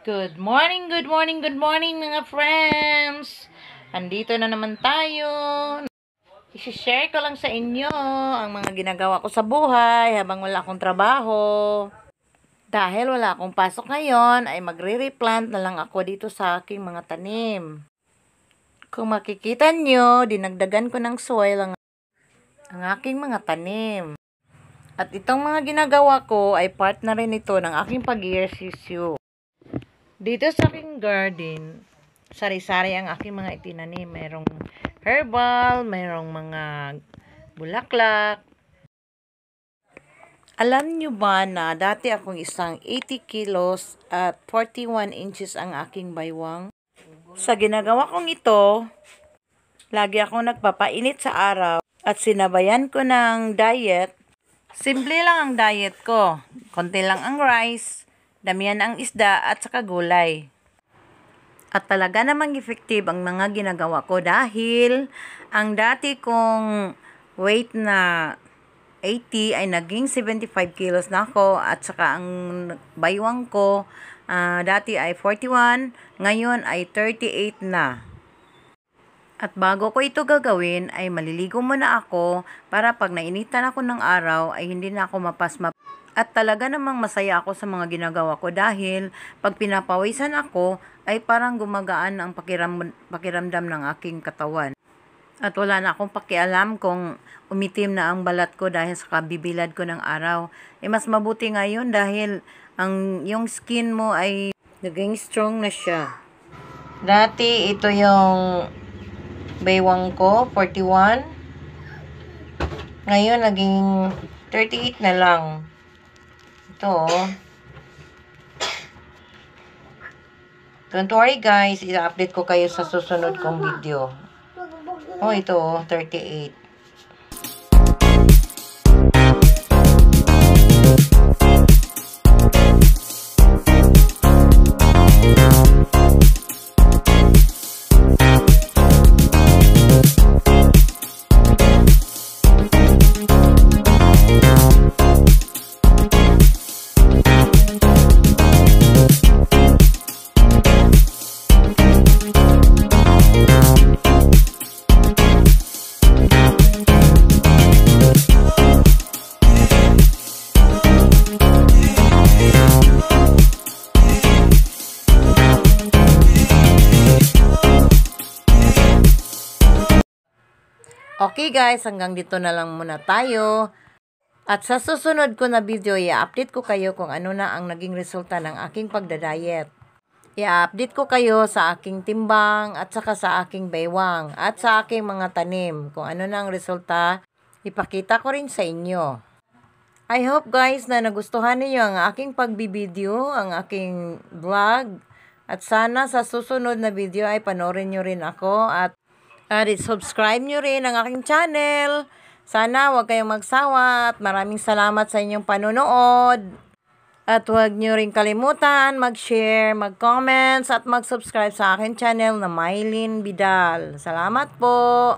Good morning, good morning, good morning mga friends! Andito na naman tayo. I-share ko lang sa inyo ang mga ginagawa ko sa buhay habang wala akong trabaho. Dahil wala akong pasok ngayon, ay magre-replant na lang ako dito sa aking mga tanim. Kung makikita nyo, dinagdagan ko ng soil ang aking mga tanim. At itong mga ginagawa ko ay part na rin ito ng aking pag-ehersisyo. Dito sa aking garden, sari-sari ang aking mga itinanim. Mayroong herbal, mayroong mga bulaklak. Alam nyo ba na dati akong isang 80 kilos at 41 inches ang aking baywang? Sa ginagawa kong ito, lagi akong nagpapainit sa araw at sinabayan ko ng diet. Simple lang ang diet ko. Konti lang ang rice, damihan ang isda at saka gulay. At talaga namang effective ang mga ginagawa ko dahil ang dati kong weight na 80 ay naging 75 kilos na ako at saka ang baywang ko dati ay 41, ngayon ay 38 na. At bago ko ito gagawin ay maliligo muna ako para pag nainitan ako ng araw ay hindi na ako mapasma. At talaga namang masaya ako sa mga ginagawa ko dahil pag pinapawisan ako ay parang gumagaan ang pakiramdam ng aking katawan. At wala na akong pakialam kung umitim na ang balat ko dahil sa kabibilad ko ng araw. Mas mabuti ngayon dahil yung skin mo ay naging strong na siya. Dati ito yung baywang ko, 41. Ngayon naging 38 na lang. Ito, don't worry guys, i-update ko kayo sa susunod kong video. Ito, 38. Okay guys, hanggang dito na lang muna tayo. At sa susunod ko na video, i-update ko kayo kung ano na ang naging resulta ng aking pagdadiet. I-update ko kayo sa aking timbang at saka sa aking baywang at sa aking mga tanim. Kung ano na ang resulta, ipakita ko rin sa inyo. I hope guys na nagustuhan niyo ang aking pagbibideo, ang aking vlog. At sana sa susunod na video ay panoorin nyo rin ako at subscribe nyo rin ang aking channel. Sana huwag kayong magsawa at maraming salamat sa inyong panonood. At huwag nyo rin kalimutan mag-share, mag-comments at mag-subscribe sa aking channel na Mylene Vidal. Salamat po!